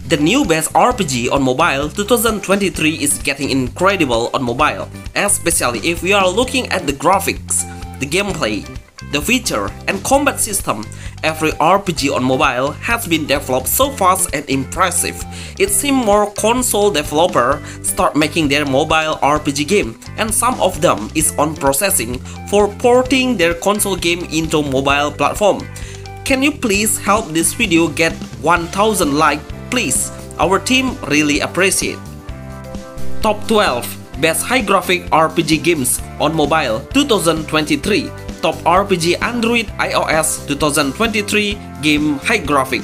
The new best RPG on mobile 2023 is getting incredible on mobile, especially if we are looking at the graphics, the gameplay, the feature, and combat system. Every RPG on mobile has been developed so fast and impressive. It seems more console developers start making their mobile RPG game, and some of them is on processing for porting their console game into mobile platform. Can you please help this video get 1000 likes, please? Our team really appreciate. Top 12 Best High Graphic RPG Games on Mobile 2023. Top RPG Android iOS 2023 Game High Graphic.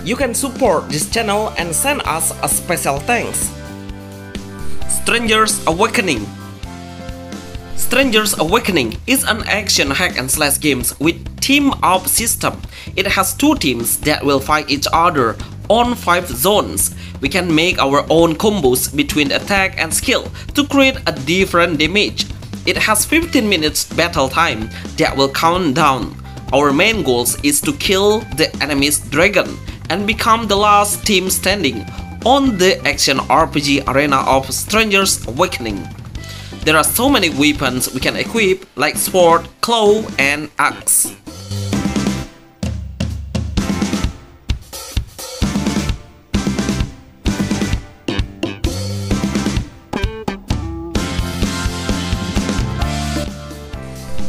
You can support this channel and send us a special thanks. Stranger's Awakening. Stranger's Awakening is an action hack and slash game with team-up system. It has two teams that will fight each other on 5 zones. We can make our own combos between attack and skill to create a different damage. It has 15 minutes battle time that will count down. Our main goal is to kill the enemy's dragon and become the last team standing on the action RPG arena of Stranger's Awakening. There are so many weapons we can equip like sword, claw, and axe.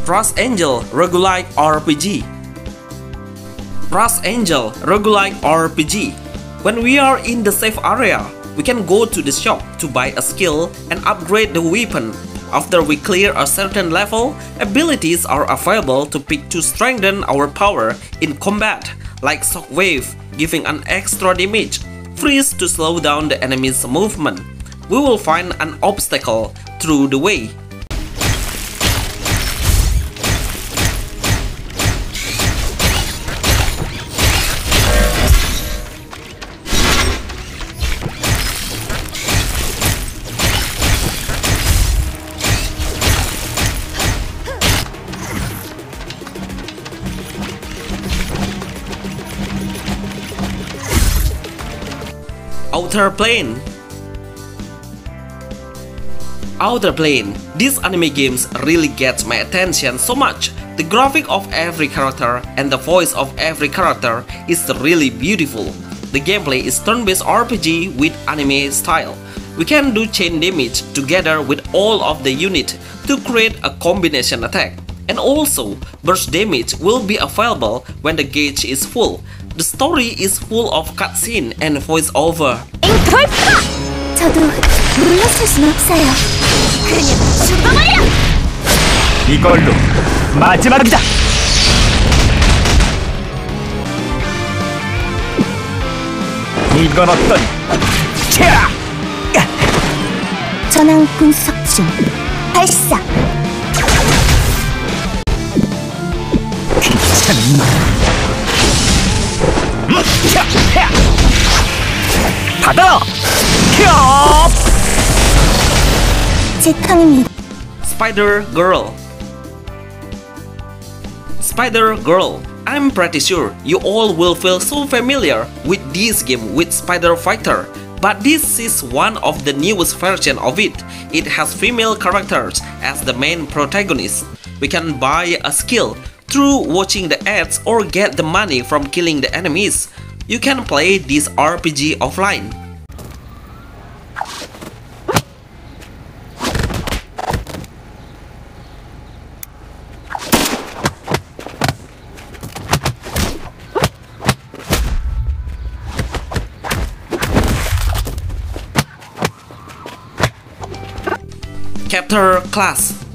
Brass Angel Roguelike RPG. Brass Angel Roguelike RPG. When we are in the safe area, we can go to the shop to buy a skill and upgrade the weapon. After we clear a certain level, abilities are available to pick to strengthen our power in combat, like Shockwave, giving an extra damage, Freeze to slow down the enemy's movement. We will find an obstacle through the way. Outer Plane. Outer Plane. This anime games really gets my attention so much. The graphic of every character and the voice of every character is really beautiful. The gameplay is turn-based RPG with anime style. We can do chain damage together with all of the unit to create a combination attack. And also, burst damage will be available when the gauge is full. The story is full of cutscene and voiceover. 저도 물러설 순 없어요. 그냥 죽어버려! 이걸로 마지막이다. 이건 어떤? 캬! 전황 분석 중. 발사. 귀찮은 받아! 캬! 제 턴입니다. Spider Girl. Spider Girl. I'm pretty sure you all will feel so familiar with this game with Spider Fighter, but this is one of the newest version of it. It has female characters as the main protagonist. We can buy a skill through watching the ads or get the money from killing the enemies. You can play this RPG offline. Chapter Class.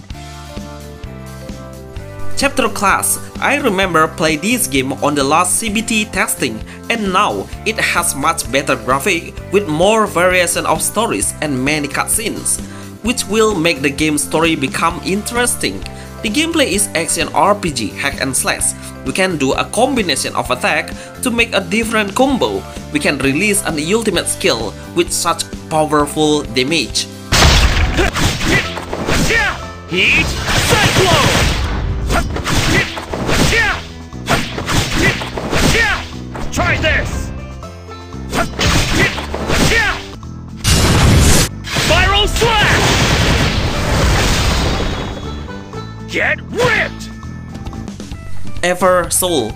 Chapter Class. I remember play this game on the last CBT testing, and now it has much better graphic with more variation of stories and many cutscenes, which will make the game story become interesting. The gameplay is action RPG hack and slash. We can do a combination of attack to make a different combo. We can release an ultimate skill with such powerful damage. Heat Cyclone! Ever Soul.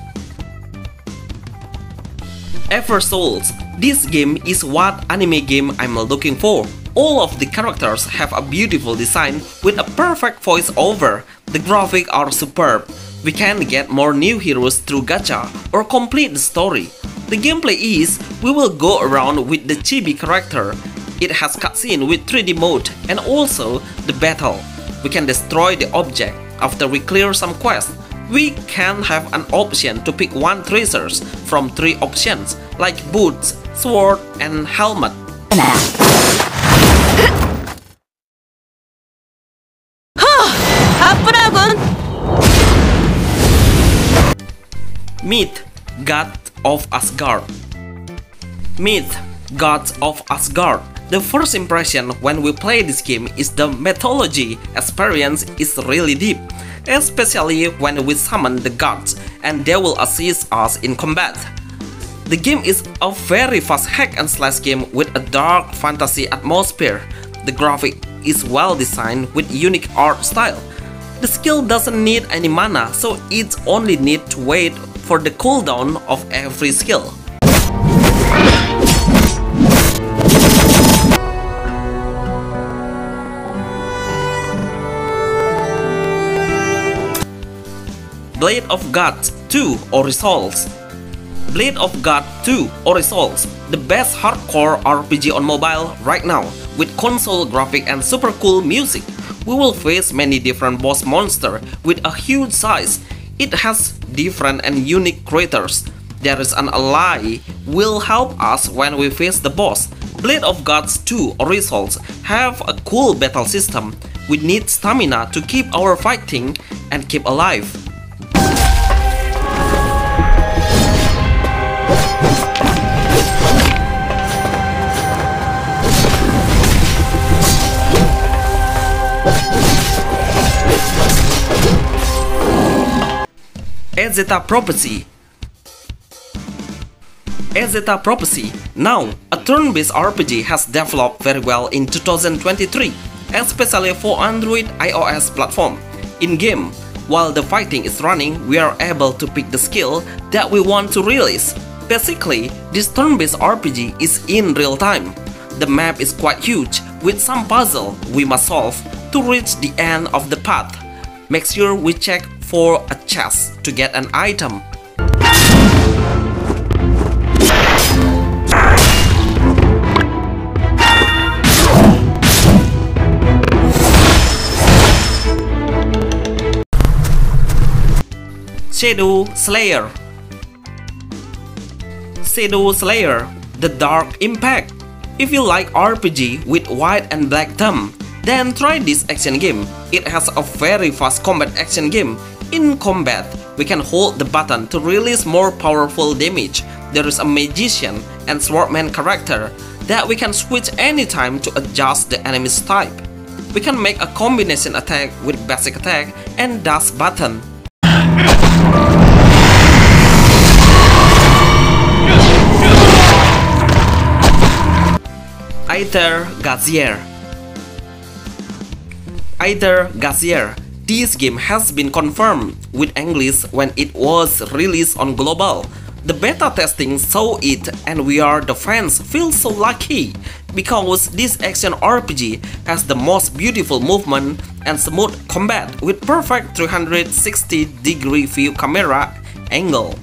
Ever Souls. This game is what anime game I'm looking for. All of the characters have a beautiful design with a perfect voiceover. The graphics are superb. We can get more new heroes through gacha or complete the story. The gameplay is, we will go around with the chibi character. It has cutscene with 3D mode and also the battle. We can destroy the object after we clear some quests. We can have an option to pick one treasures from 3 options like boots, sword, and helmet. Myth, God of Asgard. Myth, Gods of Asgard. The first impression when we play this game is the mythology experience is really deep, especially when we summon the gods and they will assist us in combat. The game is a very fast hack and slash game with a dark fantasy atmosphere. The graphic is well designed with unique art style. The skill doesn't need any mana, so it only need to wait for the cooldown of every skill. Blade of God 2 Origins. Blade of God 2 Origins, the best hardcore RPG on mobile right now, with console graphic and super cool music. We will face many different boss monsters with a huge size. It has different and unique creatures. There is an ally will help us when we face the boss. Blade of Gods 2 Origins have a cool battle system. We need stamina to keep our fighting and keep alive. Asta Prophecy. Asta Prophecy. Now, a turn-based RPG has developed very well in 2023, especially for Android iOS platform. In-game, while the fighting is running, we are able to pick the skill that we want to release. Basically, this turn-based RPG is in real time. The map is quite huge, with some puzzle we must solve to reach the end of the path. Make sure we check for a chest to get an item. Shadow Slayer. Shadow Slayer, The Dark Impact. If you like RPG with white and black theme, then try this action game. It has a very fast combat action game. In combat, we can hold the button to release more powerful damage. There is a magician and swordman character that we can switch anytime to adjust the enemy's type. We can make a combination attack with basic attack and dash button. GACHA. This game has been confirmed with English when it was released on global. The beta testing saw it and we are the fans feel so lucky because this action RPG has the most beautiful movement and smooth combat with perfect 360-degree view camera angle.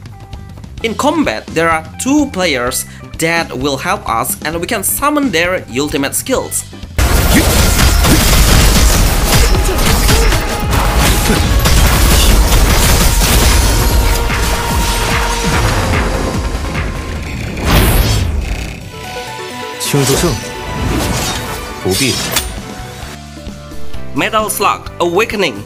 In combat, there are 2 players that will help us and we can summon their ultimate skills. Metal Slug Awakening.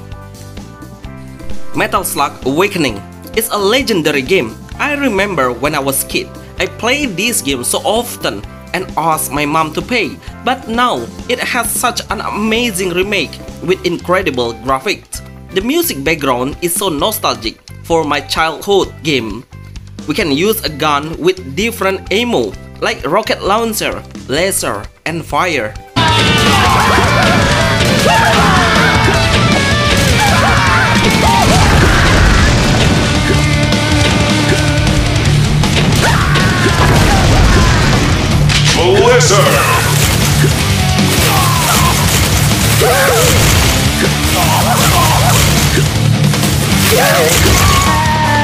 Metal Slug Awakening is a legendary game. I remember when I was a kid, I played this game so often and asked my mom to play, but now it has such an amazing remake with incredible graphics. The music background is so nostalgic for my childhood game. We can use a gun with different ammo like rocket launcher, laser, and fire. Answer!